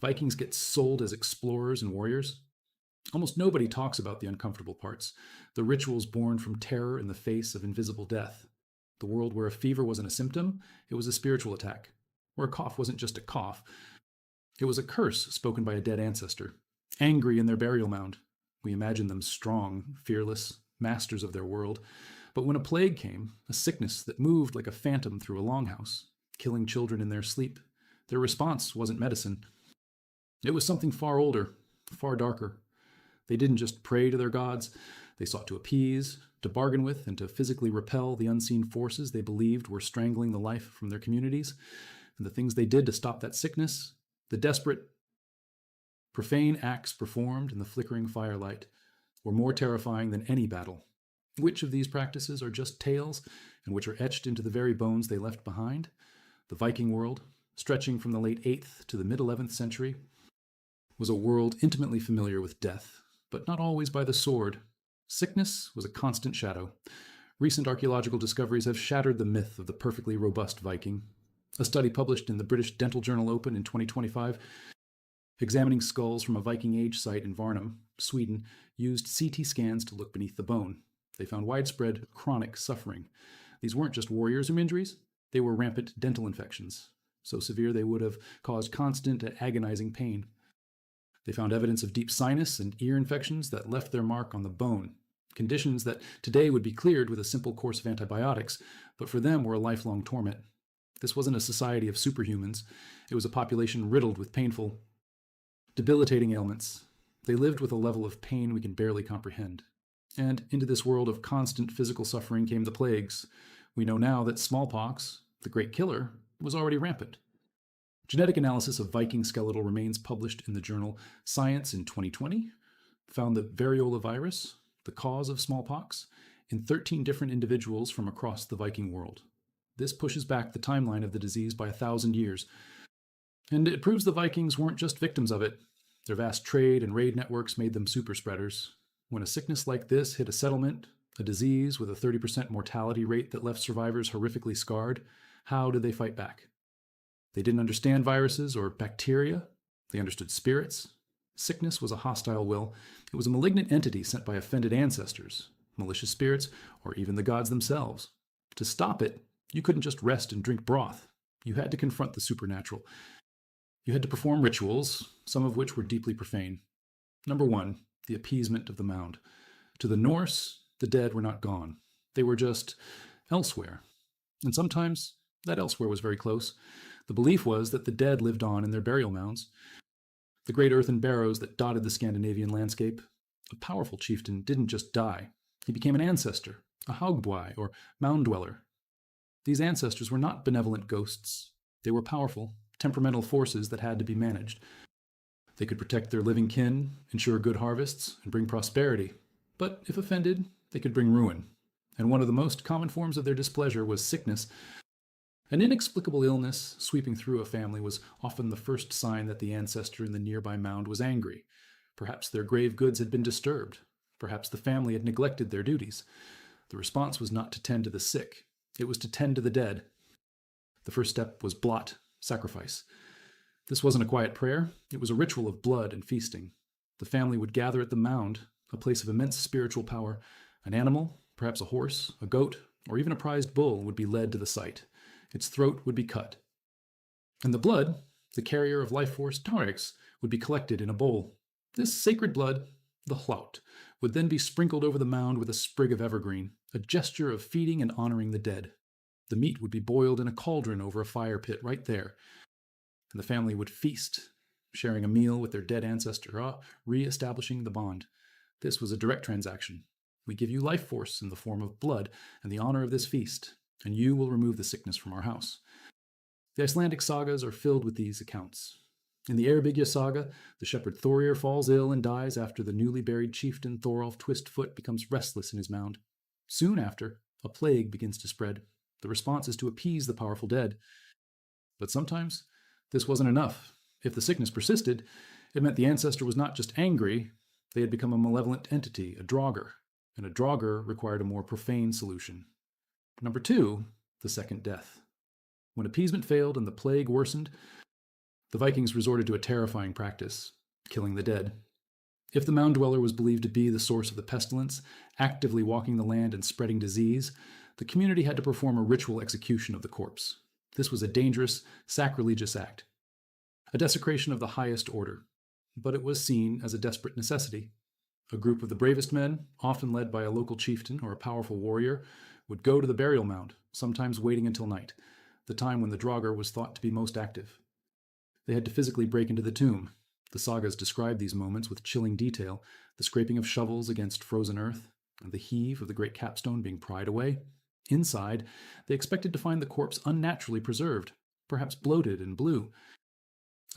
Vikings get sold as explorers and warriors. Almost nobody talks about the uncomfortable parts, the rituals born from terror in the face of invisible death. The world where a fever wasn't a symptom, it was a spiritual attack. Where a cough wasn't just a cough, it was a curse spoken by a dead ancestor. Angry in their burial mound, we imagine them strong, fearless, masters of their world. But when a plague came, a sickness that moved like a phantom through a longhouse, killing children in their sleep, their response wasn't medicine. It was something far older, far darker. They didn't just pray to their gods, they sought to appease, to bargain with, and to physically repel the unseen forces they believed were strangling the life from their communities. And the things they did to stop that sickness, the desperate, profane acts performed in the flickering firelight, were more terrifying than any battle. Which of these practices are just tales, and which are etched into the very bones they left behind? The Viking world, stretching from the late 8th to the mid-11th century, was a world intimately familiar with death, but not always by the sword. Sickness was a constant shadow. Recent archaeological discoveries have shattered the myth of the perfectly robust Viking. A study published in the British Dental Journal Open in 2025, examining skulls from a Viking Age site in Varnum, Sweden, used CT scans to look beneath the bone. They found widespread chronic suffering. These weren't just warriors' injuries, they were rampant dental infections, so severe they would have caused constant and agonizing pain. They found evidence of deep sinus and ear infections that left their mark on the bone, conditions that today would be cleared with a simple course of antibiotics, but for them were a lifelong torment. This wasn't a society of superhumans. It was a population riddled with painful, debilitating ailments. They lived with a level of pain we can barely comprehend. And into this world of constant physical suffering came the plagues. We know now that smallpox, the great killer, was already rampant. Genetic analysis of Viking skeletal remains published in the journal Science in 2020 found that variola virus, the cause of smallpox, in 13 different individuals from across the Viking world. This pushes back the timeline of the disease by 1,000 years. And it proves the Vikings weren't just victims of it. Their vast trade and raid networks made them super spreaders. When a sickness like this hit a settlement, a disease with a 30% mortality rate that left survivors horrifically scarred, how did they fight back? They didn't understand viruses or bacteria. They understood spirits. Sickness was a hostile will. It was a malignant entity sent by offended ancestors, malicious spirits, or even the gods themselves. To stop it, you couldn't just rest and drink broth. You had to confront the supernatural. You had to perform rituals, some of which were deeply profane. Number one, the appeasement of the mound. To the Norse, the dead were not gone. They were just elsewhere. And sometimes that elsewhere was very close. The belief was that the dead lived on in their burial mounds, the great earthen barrows that dotted the Scandinavian landscape. A powerful chieftain didn't just die. He became an ancestor, a hagbwai, or mound dweller. These ancestors were not benevolent ghosts. They were powerful, temperamental forces that had to be managed. They could protect their living kin, ensure good harvests, and bring prosperity. But if offended, they could bring ruin. And one of the most common forms of their displeasure was sickness. An inexplicable illness sweeping through a family was often the first sign that the ancestor in the nearby mound was angry. Perhaps their grave goods had been disturbed. Perhaps the family had neglected their duties. The response was not to tend to the sick. It was to tend to the dead. The first step was blot, sacrifice. This wasn't a quiet prayer. It was a ritual of blood and feasting. The family would gather at the mound, a place of immense spiritual power. An animal, perhaps a horse, a goat, or even a prized bull, would be led to the site. Its throat would be cut. And the blood, the carrier of life force Tarex, would be collected in a bowl. This sacred blood, the hlaut, would then be sprinkled over the mound with a sprig of evergreen, a gesture of feeding and honoring the dead. The meat would be boiled in a cauldron over a fire pit right there, and the family would feast, sharing a meal with their dead ancestor, re-establishing the bond. This was a direct transaction. We give you life force in the form of blood and the honor of this feast, and you will remove the sickness from our house. The Icelandic sagas are filled with these accounts. In the Eyrbyggja saga, the shepherd Thorir falls ill and dies after the newly buried chieftain Thorolf Twistfoot becomes restless in his mound. Soon after, a plague begins to spread. The response is to appease the powerful dead. But sometimes, this wasn't enough. If the sickness persisted, it meant the ancestor was not just angry, they had become a malevolent entity, a draugr, and a draugr required a more profane solution. Number two, the second death. When appeasement failed and the plague worsened, The Vikings resorted to a terrifying practice, killing the dead. If the mound dweller was believed to be the source of the pestilence, actively walking the land and spreading disease, the community had to perform a ritual execution of the corpse. This was a dangerous, sacrilegious act, a desecration of the highest order, but it was seen as a desperate necessity. A group of the bravest men, often led by a local chieftain or a powerful warrior, would go to the burial mound, sometimes waiting until night, the time when the Draugr was thought to be most active. They had to physically break into the tomb. The sagas describe these moments with chilling detail, the scraping of shovels against frozen earth, and the heave of the great capstone being pried away. Inside, they expected to find the corpse unnaturally preserved, perhaps bloated and blue,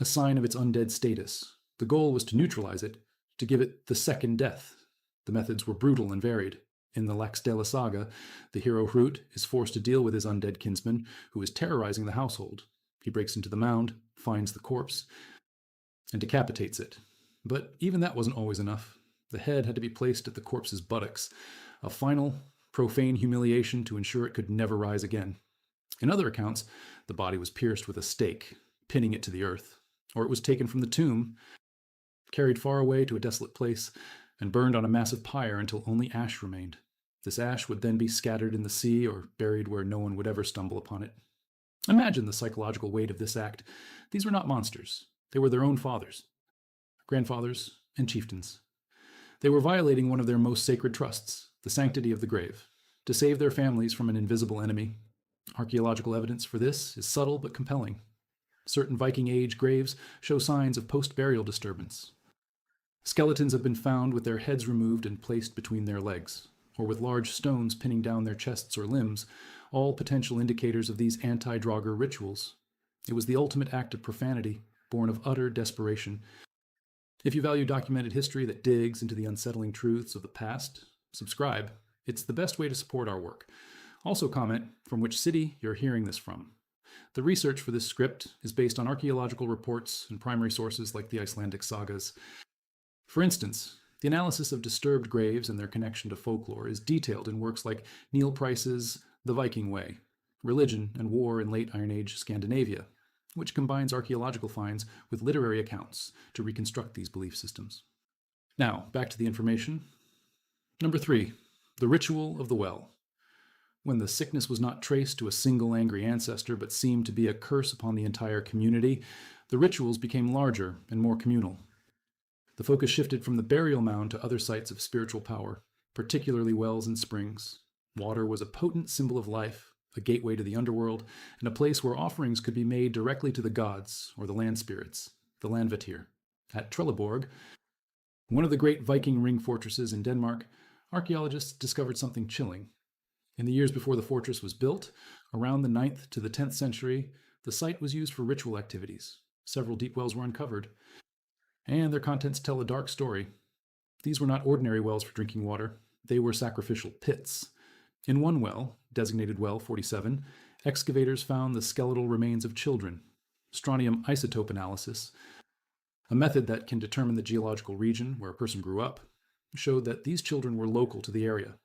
a sign of its undead status. The goal was to neutralize it, to give it the second death. The methods were brutal and varied. In the Laxdela saga, the hero Hrut is forced to deal with his undead kinsman, who is terrorizing the household. He breaks into the mound, finds the corpse, and decapitates it. But even that wasn't always enough. The head had to be placed at the corpse's buttocks, a final, profane humiliation to ensure it could never rise again. In other accounts, the body was pierced with a stake, pinning it to the earth, or it was taken from the tomb, carried far away to a desolate place, and burned on a massive pyre until only ash remained. This ash would then be scattered in the sea or buried where no one would ever stumble upon it. Imagine the psychological weight of this act. These were not monsters. They were their own fathers, grandfathers, and chieftains. They were violating one of their most sacred trusts, the sanctity of the grave, to save their families from an invisible enemy. Archaeological evidence for this is subtle but compelling. Certain Viking Age graves show signs of post-burial disturbance. Skeletons have been found with their heads removed and placed between their legs, or with large stones pinning down their chests or limbs, all potential indicators of these anti-Draugr rituals. It was the ultimate act of profanity, born of utter desperation. If you value documented history that digs into the unsettling truths of the past, subscribe. It's the best way to support our work. Also comment from which city you're hearing this from. The research for this script is based on archaeological reports and primary sources like the Icelandic sagas. For instance, the analysis of disturbed graves and their connection to folklore is detailed in works like Neil Price's The Viking Way, Religion and War in Late Iron Age Scandinavia, which combines archaeological finds with literary accounts to reconstruct these belief systems. Now, back to the information. Number 3, the ritual of the well. When the sickness was not traced to a single angry ancestor but seemed to be a curse upon the entire community, the rituals became larger and more communal. The focus shifted from the burial mound to other sites of spiritual power, particularly wells and springs. Water was a potent symbol of life, a gateway to the underworld, and a place where offerings could be made directly to the gods or the land spirits, the Landvættir. At Trelleborg, one of the great Viking ring fortresses in Denmark, archaeologists discovered something chilling. In the years before the fortress was built, around the 9th to the 10th century, the site was used for ritual activities. Several deep wells were uncovered, and their contents tell a dark story. These were not ordinary wells for drinking water. They were sacrificial pits. In one well, designated well 47, excavators found the skeletal remains of children. Strontium isotope analysis, a method that can determine the geological region where a person grew up, showed that these children were local to the area.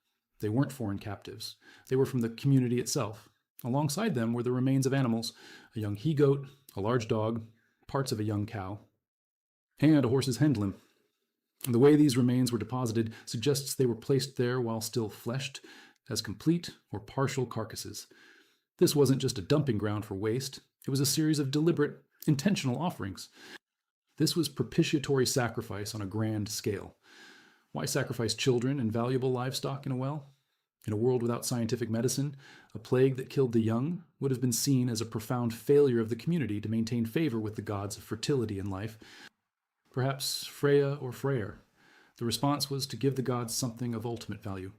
They weren't foreign captives. They were from the community itself. Alongside them were the remains of animals, a young he-goat, a large dog, parts of a young cow, and a horse's hind limb. The way these remains were deposited suggests they were placed there while still fleshed, as complete or partial carcasses. This wasn't just a dumping ground for waste. It was a series of deliberate, intentional offerings. This was propitiatory sacrifice on a grand scale. Why sacrifice children and valuable livestock in a well? In a world without scientific medicine, a plague that killed the young would have been seen as a profound failure of the community to maintain favor with the gods of fertility in life. Perhaps Freya or Freyr. The response was to give the gods something of ultimate value,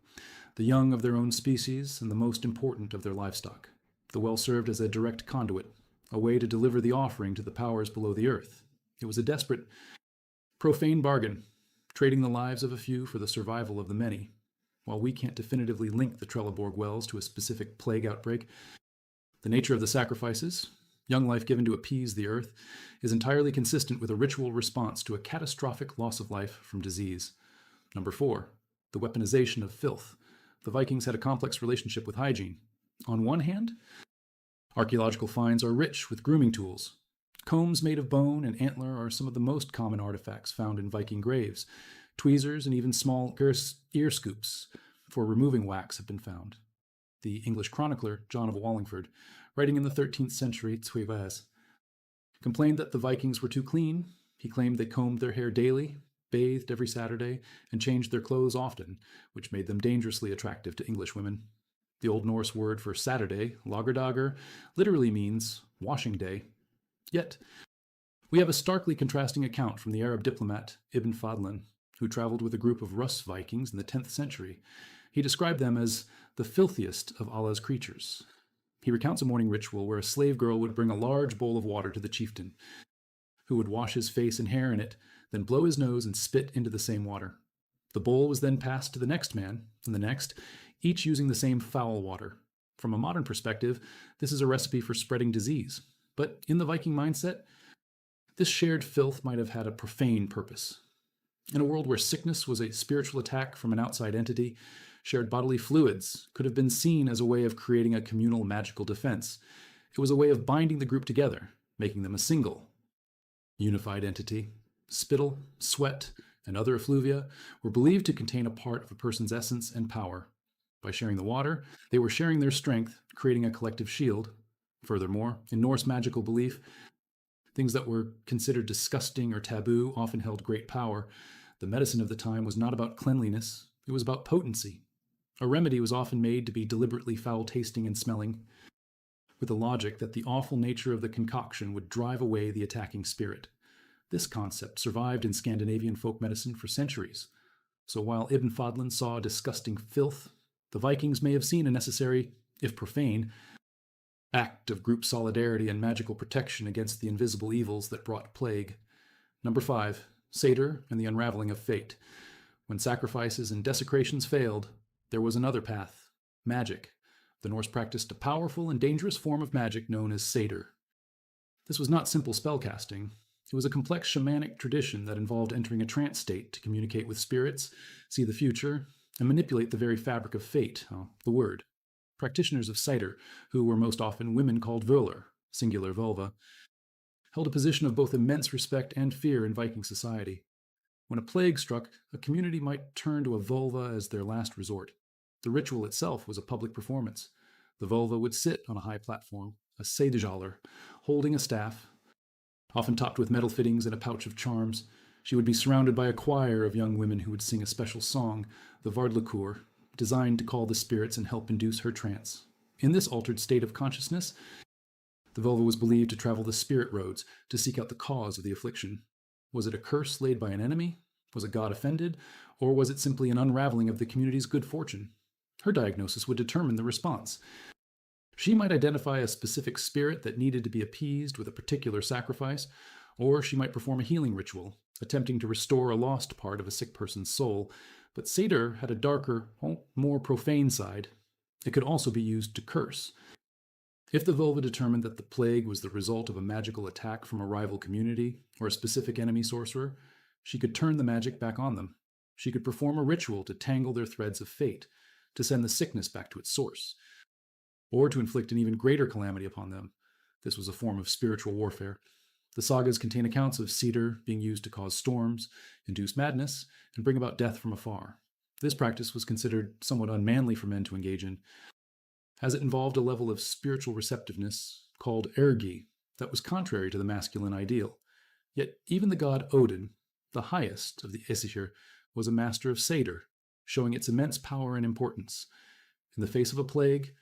the young of their own species and the most important of their livestock. The well served as a direct conduit, a way to deliver the offering to the powers below the earth. It was a desperate, profane bargain, trading the lives of a few for the survival of the many. While we can't definitively link the Trelleborg wells to a specific plague outbreak, the nature of the sacrifices, young life given to appease the earth, is entirely consistent with a ritual response to a catastrophic loss of life from disease. Number 4, the weaponization of filth. The Vikings had a complex relationship with hygiene. On one hand, archaeological finds are rich with grooming tools. Combs made of bone and antler are some of the most common artifacts found in Viking graves. Tweezers and even small ear scoops for removing wax have been found. The English chronicler, John of Wallingford, writing in the 13th century, complained that the Vikings were too clean. He claimed they combed their hair daily, bathed every Saturday, and changed their clothes often, which made them dangerously attractive to English women. The Old Norse word for Saturday, lagerdager, literally means washing day. Yet, we have a starkly contrasting account from the Arab diplomat Ibn Fadlan, who traveled with a group of Rus Vikings in the 10th century. He described them as the filthiest of Allah's creatures. He recounts a morning ritual where a slave girl would bring a large bowl of water to the chieftain, who would wash his face and hair in it, then blow his nose and spit into the same water. The bowl was then passed to the next man, and the next, each using the same foul water. From a modern perspective, this is a recipe for spreading disease. But in the Viking mindset, this shared filth might have had a profane purpose. In a world where sickness was a spiritual attack from an outside entity, shared bodily fluids could have been seen as a way of creating a communal magical defense. It was a way of binding the group together, making them a single, unified entity. Spittle, sweat, and other effluvia were believed to contain a part of a person's essence and power. By sharing the water, they were sharing their strength, creating a collective shield. Furthermore, in Norse magical belief, things that were considered disgusting or taboo often held great power. The medicine of the time was not about cleanliness, it was about potency. A remedy was often made to be deliberately foul-tasting and smelling, with the logic that the awful nature of the concoction would drive away the attacking spirit. This concept survived in Scandinavian folk medicine for centuries. So while Ibn Fadlan saw disgusting filth, the Vikings may have seen a necessary, if profane, act of group solidarity and magical protection against the invisible evils that brought plague. Number 5, Seidr and the unraveling of fate. When sacrifices and desecrations failed, there was another path, magic. The Norse practiced a powerful and dangerous form of magic known as Seidr. This was not simple spellcasting. It was a complex shamanic tradition that involved entering a trance state to communicate with spirits, see the future, and manipulate the very fabric of fate, the word. Practitioners of Seidr, who were most often women called völar, singular vulva, held a position of both immense respect and fear in Viking society. When a plague struck, a community might turn to a vulva as their last resort. The ritual itself was a public performance. The vulva would sit on a high platform, a Seidr, holding a staff, often topped with metal fittings and a pouch of charms. She would be surrounded by a choir of young women who would sing a special song, the Vardlakur, designed to call the spirits and help induce her trance. In this altered state of consciousness, the vulva was believed to travel the spirit roads to seek out the cause of the affliction. Was it a curse laid by an enemy? Was a god offended? Or was it simply an unraveling of the community's good fortune? Her diagnosis would determine the response. She might identify a specific spirit that needed to be appeased with a particular sacrifice, or she might perform a healing ritual, attempting to restore a lost part of a sick person's soul. But Seidr had a darker, more profane side. It could also be used to curse. If the vulva determined that the plague was the result of a magical attack from a rival community or a specific enemy sorcerer, she could turn the magic back on them. She could perform a ritual to tangle their threads of fate, to send the sickness back to its source, or to inflict an even greater calamity upon them. This was a form of spiritual warfare. The sagas contain accounts of Seidr being used to cause storms, induce madness, and bring about death from afar. This practice was considered somewhat unmanly for men to engage in, as it involved a level of spiritual receptiveness called ergi that was contrary to the masculine ideal. Yet even the god Odin, the highest of the Aesir, was a master of Seidr, showing its immense power and importance. In the face of a plague,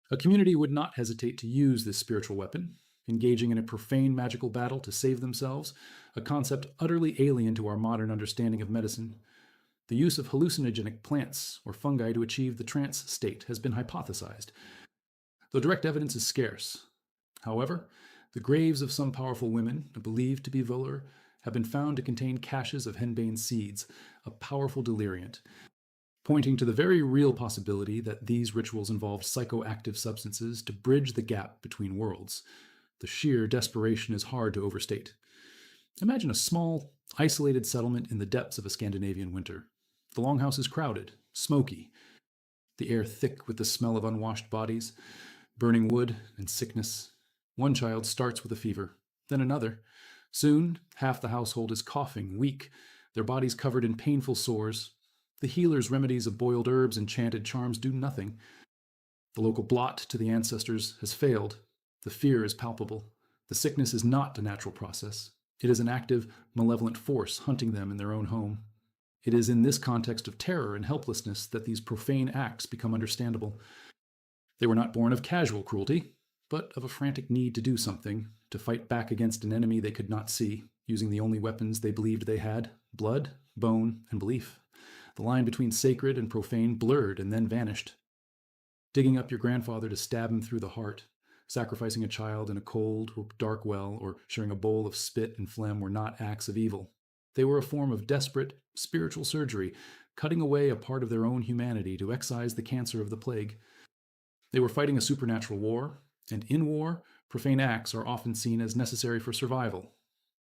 a community would not hesitate to use this spiritual weapon, engaging in a profane magical battle to save themselves, a concept utterly alien to our modern understanding of medicine. The use of hallucinogenic plants or fungi to achieve the trance state has been hypothesized, though direct evidence is scarce. However, the graves of some powerful women, believed to be völar, have been found to contain caches of henbane seeds, a powerful deliriant, pointing to the very real possibility that these rituals involved psychoactive substances to bridge the gap between worlds. The sheer desperation is hard to overstate. Imagine a small, isolated settlement in the depths of a Scandinavian winter. The longhouse is crowded, smoky, the air thick with the smell of unwashed bodies, burning wood, and sickness. One child starts with a fever. then another. Soon, half the household is coughing, weak, their bodies covered in painful sores. The healer's remedies of boiled herbs and chanted charms do nothing. The local blot to the ancestors has failed. The fear is palpable. The sickness is not a natural process. It is an active, malevolent force hunting them in their own home. It is in this context of terror and helplessness that these profane acts become understandable. They were not born of casual cruelty, but of a frantic need to do something, to fight back against an enemy they could not see, using the only weapons they believed they had: blood, bone, and belief. The line between sacred and profane blurred and then vanished. Digging up your grandfather to stab him through the heart, sacrificing a child in a cold or dark well, or sharing a bowl of spit and phlegm were not acts of evil. They were a form of desperate, spiritual surgery, cutting away a part of their own humanity to excise the cancer of the plague. They were fighting a supernatural war, and in war, profane acts are often seen as necessary for survival.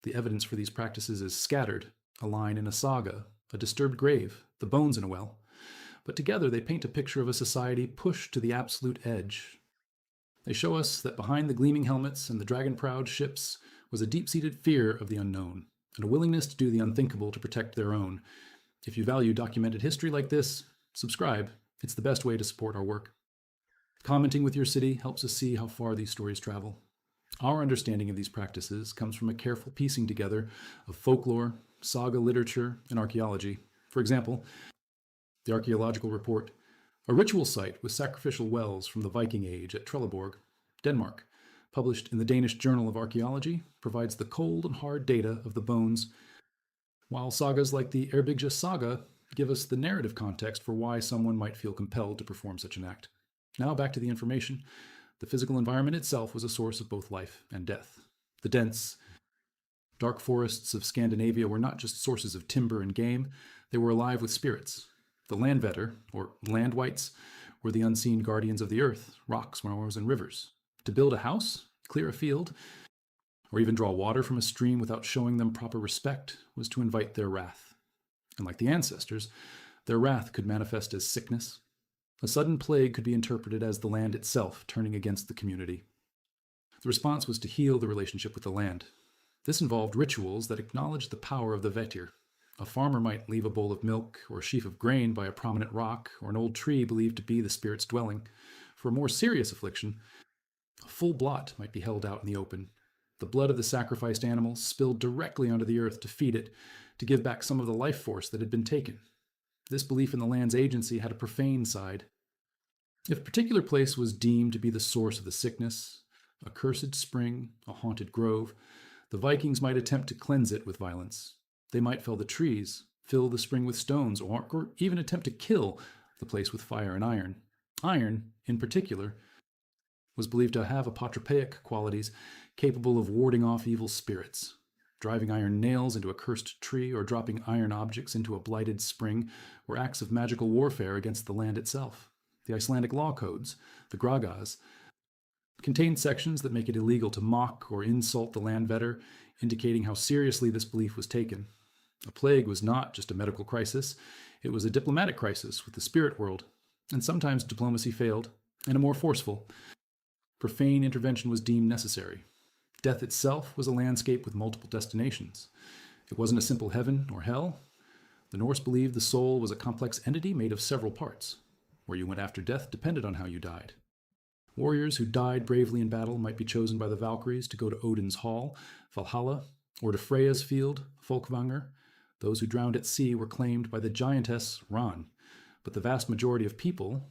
The evidence for these practices is scattered: a line in a saga, a disturbed grave, the bones in a well. But together they paint a picture of a society pushed to the absolute edge. They show us that behind the gleaming helmets and the dragon-proud ships was a deep-seated fear of the unknown, and a willingness to do the unthinkable to protect their own. If you value documented history like this, subscribe. It's the best way to support our work. Commenting with your city helps us see how far these stories travel. Our understanding of these practices comes from a careful piecing together of folklore, saga literature, and archaeology. For example, the archaeological report, a ritual site with sacrificial wells from the Viking age at Trelleborg, Denmark, published in the Danish Journal of Archaeology, provides the cold and hard data of the bones, while sagas like the Erbygja saga give us the narrative context for why someone might feel compelled to perform such an act. Now back to the information. The physical environment itself was a source of both life and death. The dense, dark forests of Scandinavia were not just sources of timber and game, they were alive with spirits. The landvetter, or land wights, were the unseen guardians of the earth, rocks, moors, and rivers. To build a house, clear a field, or even draw water from a stream without showing them proper respect was to invite their wrath. And like the ancestors, their wrath could manifest as sickness. A sudden plague could be interpreted as the land itself turning against the community. The response was to heal the relationship with the land. This involved rituals that acknowledged the power of the vetir. A farmer might leave a bowl of milk or a sheaf of grain by a prominent rock or an old tree believed to be the spirit's dwelling. For a more serious affliction, a full blot might be held out in the open. The blood of the sacrificed animal spilled directly onto the earth to feed it, to give back some of the life force that had been taken. This belief in the land's agency had a profane side. If a particular place was deemed to be the source of the sickness, a cursed spring, a haunted grove, the Vikings might attempt to cleanse it with violence. They might fell the trees, fill the spring with stones, or even attempt to kill the place with fire and iron. Iron, in particular, was believed to have apotropaic qualities capable of warding off evil spirits. Driving iron nails into a cursed tree or dropping iron objects into a blighted spring were acts of magical warfare against the land itself. The Icelandic law codes, the Sagas, contain sections that make it illegal to mock or insult the landvetter, indicating how seriously this belief was taken. A plague was not just a medical crisis, it was a diplomatic crisis with the spirit world, and sometimes diplomacy failed, and a more forceful, profane intervention was deemed necessary. Death itself was a landscape with multiple destinations. It wasn't a simple heaven or hell. The Norse believed the soul was a complex entity made of several parts. Where you went after death depended on how you died. Warriors who died bravely in battle might be chosen by the Valkyries to go to Odin's Hall, Valhalla, or to Freya's field, Folkvanger. Those who drowned at sea were claimed by the giantess Ran. But the vast majority of people,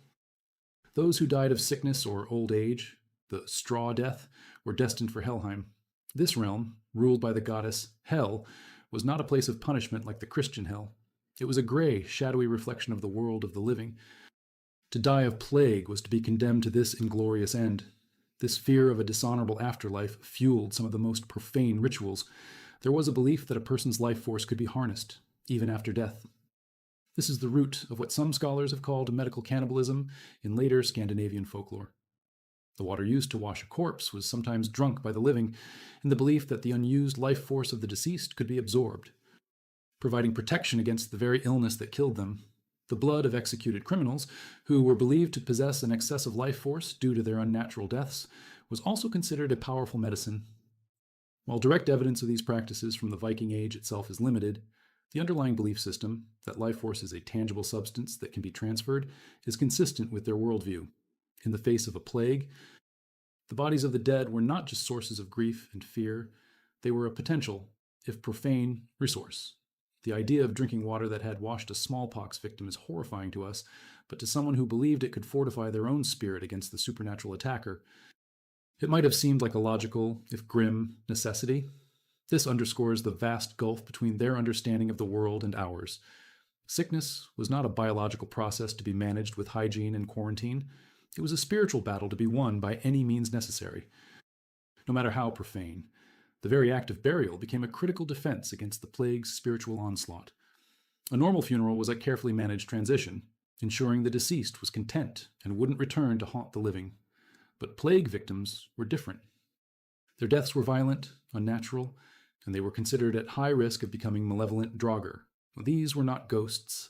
those who died of sickness or old age, the straw death, were destined for Helheim. This realm, ruled by the goddess Hel, was not a place of punishment like the Christian hell. It was a gray, shadowy reflection of the world of the living. To die of plague was to be condemned to this inglorious end. This fear of a dishonorable afterlife fueled some of the most profane rituals. There was a belief that a person's life force could be harnessed, even after death. This is the root of what some scholars have called medical cannibalism in later Scandinavian folklore. The water used to wash a corpse was sometimes drunk by the living, in the belief that the unused life force of the deceased could be absorbed, providing protection against the very illness that killed them. The blood of executed criminals, who were believed to possess an excessive life force due to their unnatural deaths, was also considered a powerful medicine. While direct evidence of these practices from the Viking Age itself is limited, the underlying belief system, that life force is a tangible substance that can be transferred, is consistent with their worldview. In the face of a plague, the bodies of the dead were not just sources of grief and fear, they were a potential, if profane, resource. The idea of drinking water that had washed a smallpox victim is horrifying to us, but to someone who believed it could fortify their own spirit against the supernatural attacker, it might have seemed like a logical, if grim, necessity. This underscores the vast gulf between their understanding of the world and ours. Sickness was not a biological process to be managed with hygiene and quarantine. It was a spiritual battle to be won by any means necessary. No matter how profane, the very act of burial became a critical defense against the plague's spiritual onslaught. A normal funeral was a carefully managed transition, ensuring the deceased was content and wouldn't return to haunt the living. But plague victims were different. Their deaths were violent, unnatural, and they were considered at high risk of becoming malevolent draugr. These were not ghosts.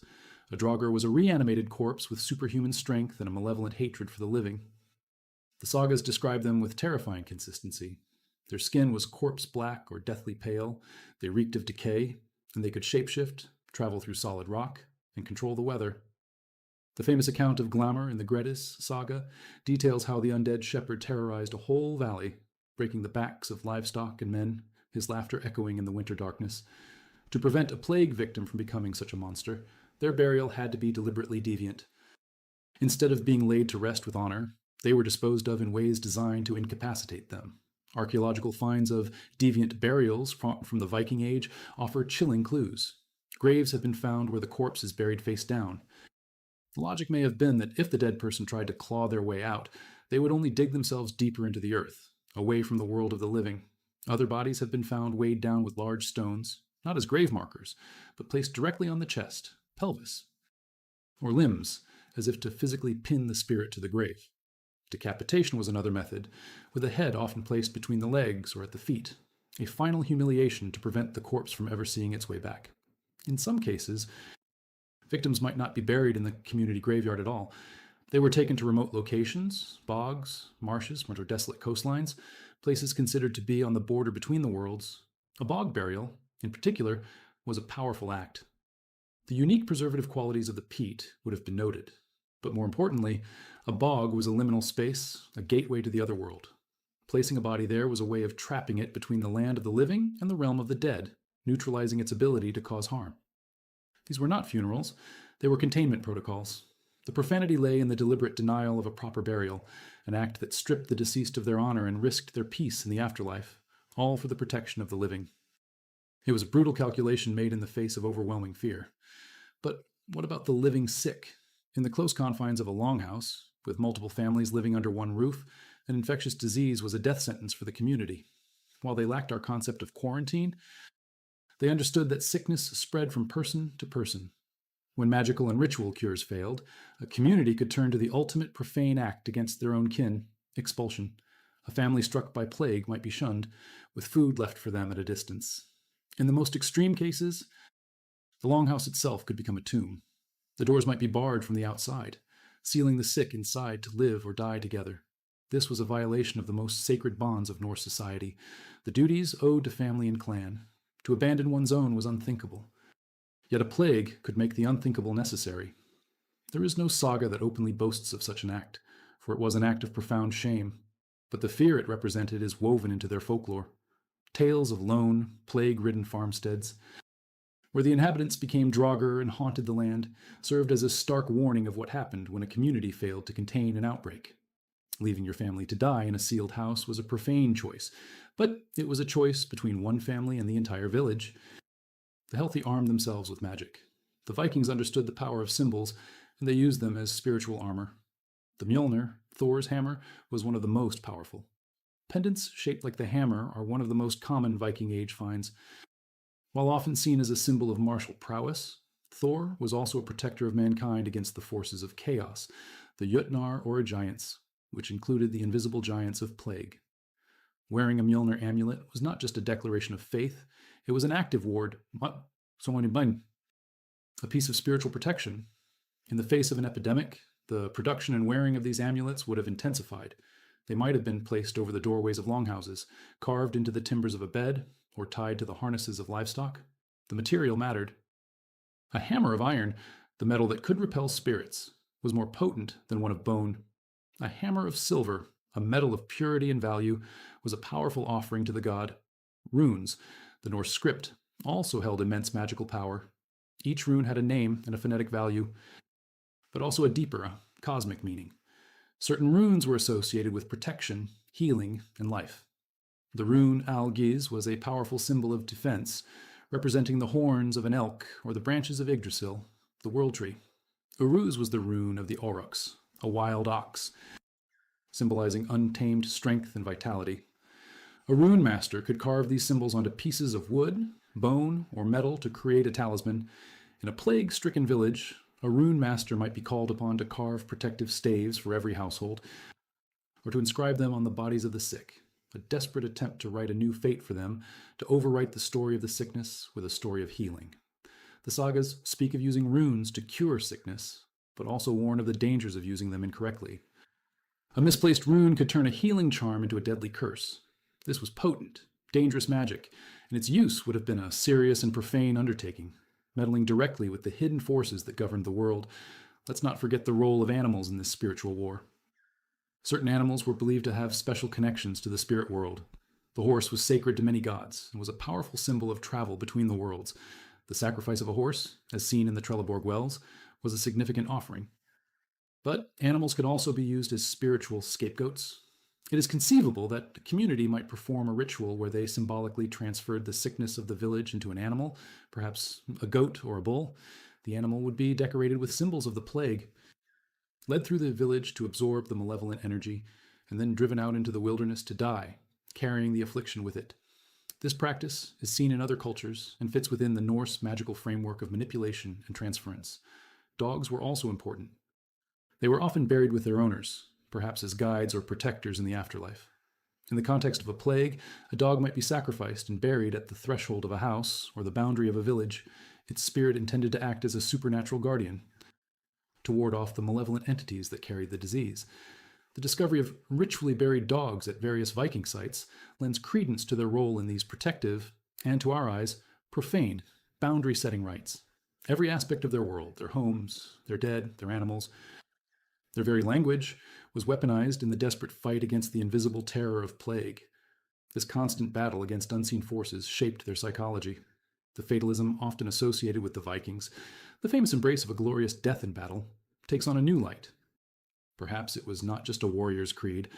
A draugr was a reanimated corpse with superhuman strength and a malevolent hatred for the living. The sagas describe them with terrifying consistency. Their skin was corpse black or deathly pale, they reeked of decay, and they could shapeshift, travel through solid rock, and control the weather. The famous account of Glamour in the Grettis saga details how the undead shepherd terrorized a whole valley, breaking the backs of livestock and men, his laughter echoing in the winter darkness. To prevent a plague victim from becoming such a monster, their burial had to be deliberately deviant. Instead of being laid to rest with honor, they were disposed of in ways designed to incapacitate them. Archaeological finds of deviant burials from the Viking Age offer chilling clues. Graves have been found where the corpse is buried face down. The logic may have been that if the dead person tried to claw their way out, they would only dig themselves deeper into the earth, away from the world of the living. Other bodies have been found weighed down with large stones, not as grave markers, but placed directly on the chest, pelvis, or limbs, as if to physically pin the spirit to the grave. Decapitation was another method, with a head often placed between the legs or at the feet, a final humiliation to prevent the corpse from ever seeing its way back. In some cases, victims might not be buried in the community graveyard at all. They were taken to remote locations, bogs, marshes, or desolate coastlines, places considered to be on the border between the worlds. A bog burial, in particular, was a powerful act. The unique preservative qualities of the peat would have been noted, but more importantly, a bog was a liminal space, a gateway to the other world. Placing a body there was a way of trapping it between the land of the living and the realm of the dead, neutralizing its ability to cause harm. These were not funerals, they were containment protocols. The profanity lay in the deliberate denial of a proper burial, an act that stripped the deceased of their honor and risked their peace in the afterlife, all for the protection of the living. It was a brutal calculation made in the face of overwhelming fear. But what about the living sick? In the close confines of a longhouse, with multiple families living under one roof, an infectious disease was a death sentence for the community. While they lacked our concept of quarantine, they understood that sickness spread from person to person. When magical and ritual cures failed, a community could turn to the ultimate profane act against their own kin, expulsion. A family struck by plague might be shunned, with food left for them at a distance. In the most extreme cases, the longhouse itself could become a tomb. The doors might be barred from the outside, sealing the sick inside to live or die together. This was a violation of the most sacred bonds of Norse society, the duties owed to family and clan. To abandon one's own was unthinkable. Yet a plague could make the unthinkable necessary. There is no saga that openly boasts of such an act, for it was an act of profound shame, but the fear it represented is woven into their folklore. Tales of lone, plague-ridden farmsteads, where the inhabitants became draugr and haunted the land, served as a stark warning of what happened when a community failed to contain an outbreak. Leaving your family to die in a sealed house was a profane choice, but it was a choice between one family and the entire village. The healthy armed themselves with magic. The Vikings understood the power of symbols, and they used them as spiritual armor. The Mjolnir, Thor's hammer, was one of the most powerful. Pendants shaped like the hammer are one of the most common Viking Age finds. While often seen as a symbol of martial prowess, Thor was also a protector of mankind against the forces of chaos, the Jötnar or giants, which included the invisible giants of plague. Wearing a Mjolnir amulet was not just a declaration of faith, it was an active ward, a piece of spiritual protection. In the face of an epidemic, the production and wearing of these amulets would have intensified. They might have been placed over the doorways of longhouses, carved into the timbers of a bed, or tied to the harnesses of livestock. The material mattered. A hammer of iron, the metal that could repel spirits, was more potent than one of bone. A hammer of silver, a metal of purity and value, was a powerful offering to the god. Runes, the Norse script, also held immense magical power. Each rune had a name and a phonetic value, but also a deeper, a cosmic meaning. Certain runes were associated with protection, healing, and life. The rune Algiz was a powerful symbol of defense, representing the horns of an elk or the branches of Yggdrasil, the world tree. Uruz was the rune of the aurochs, a wild ox, symbolizing untamed strength and vitality. A rune master could carve these symbols onto pieces of wood, bone, or metal to create a talisman. In a plague-stricken village, a rune master might be called upon to carve protective staves for every household, or to inscribe them on the bodies of the sick, a desperate attempt to write a new fate for them, to overwrite the story of the sickness with a story of healing. The sagas speak of using runes to cure sickness, but also warn of the dangers of using them incorrectly. A misplaced rune could turn a healing charm into a deadly curse. This was potent, dangerous magic, and its use would have been a serious and profane undertaking, meddling directly with the hidden forces that governed the world. Let's not forget the role of animals in this spiritual war. Certain animals were believed to have special connections to the spirit world. The horse was sacred to many gods and was a powerful symbol of travel between the worlds. The sacrifice of a horse, as seen in the Trelleborg Wells, was a significant offering. But animals could also be used as spiritual scapegoats. It is conceivable that a community might perform a ritual where they symbolically transferred the sickness of the village into an animal, perhaps a goat or a bull. The animal would be decorated with symbols of the plague, led through the village to absorb the malevolent energy, and then driven out into the wilderness to die, carrying the affliction with it. This practice is seen in other cultures and fits within the Norse magical framework of manipulation and transference. Dogs were also important. They were often buried with their owners, perhaps as guides or protectors in the afterlife. In the context of a plague, a dog might be sacrificed and buried at the threshold of a house or the boundary of a village, its spirit intended to act as a supernatural guardian, to ward off the malevolent entities that carried the disease. The discovery of ritually buried dogs at various Viking sites lends credence to their role in these protective, and to our eyes, profane, boundary-setting rites. Every aspect of their world, their homes, their dead, their animals, their very language, was weaponized in the desperate fight against the invisible terror of plague. This constant battle against unseen forces shaped their psychology. The fatalism often associated with the Vikings, the famous embrace of a glorious death in battle, takes on a new light. Perhaps it was not just a warrior's creed,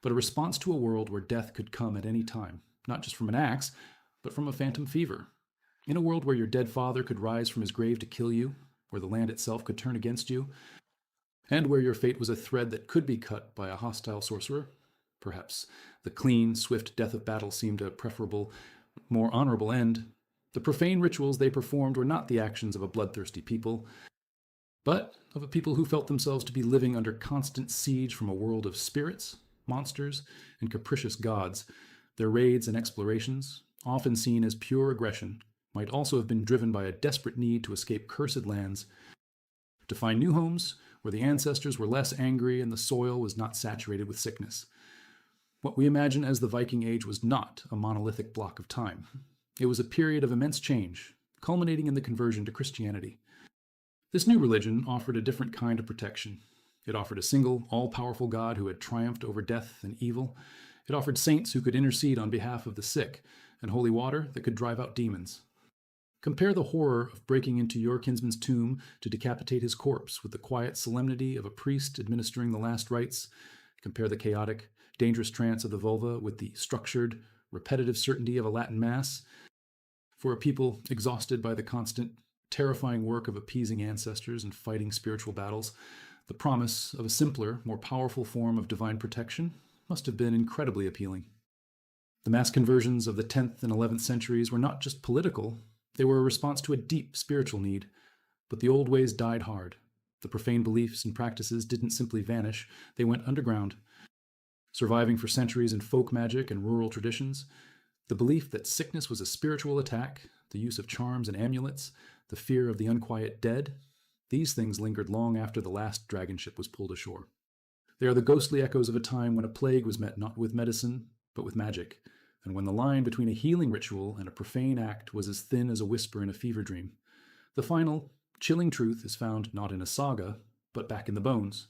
but a response to a world where death could come at any time, not just from an axe, but from a phantom fever. In a world where your dead father could rise from his grave to kill you, where the land itself could turn against you, and where your fate was a thread that could be cut by a hostile sorcerer, perhaps the clean, swift death of battle seemed a preferable, more honorable end. The profane rituals they performed were not the actions of a bloodthirsty people, but of a people who felt themselves to be living under constant siege from a world of spirits, monsters, and capricious gods. Their raids and explorations, often seen as pure aggression, might also have been driven by a desperate need to escape cursed lands, to find new homes where the ancestors were less angry and the soil was not saturated with sickness. What we imagine as the Viking Age was not a monolithic block of time. It was a period of immense change, culminating in the conversion to Christianity. This new religion offered a different kind of protection. It offered a single, all-powerful God who had triumphed over death and evil. It offered saints who could intercede on behalf of the sick, and holy water that could drive out demons. Compare the horror of breaking into your kinsman's tomb to decapitate his corpse with the quiet solemnity of a priest administering the last rites. Compare the chaotic, dangerous trance of the vulva with the structured, repetitive certainty of a Latin Mass. For a people exhausted by the constant, terrifying work of appeasing ancestors and fighting spiritual battles, the promise of a simpler, more powerful form of divine protection must have been incredibly appealing. The mass conversions of the 10th and 11th centuries were not just political, they were a response to a deep spiritual need. But the old ways died hard. The profane beliefs and practices didn't simply vanish, they went underground. Surviving for centuries in folk magic and rural traditions, the belief that sickness was a spiritual attack, the use of charms and amulets, the fear of the unquiet dead, these things lingered long after the last dragon ship was pulled ashore. They are the ghostly echoes of a time when a plague was met not with medicine, but with magic, and when the line between a healing ritual and a profane act was as thin as a whisper in a fever dream. The final, chilling truth is found not in a saga, but back in the bones.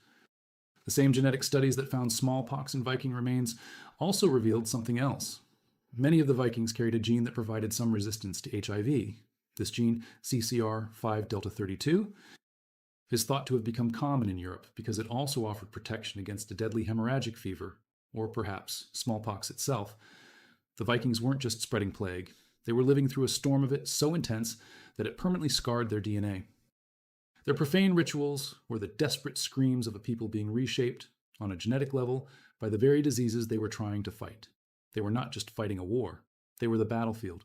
The same genetic studies that found smallpox in Viking remains also revealed something else. Many of the Vikings carried a gene that provided some resistance to HIV. This gene, CCR5 delta 32, is thought to have become common in Europe because it also offered protection against a deadly hemorrhagic fever, or perhaps smallpox itself. The Vikings weren't just spreading plague, they were living through a storm of it so intense that it permanently scarred their DNA. Their profane rituals were the desperate screams of a people being reshaped, on a genetic level, by the very diseases they were trying to fight. They were not just fighting a war, they were the battlefield,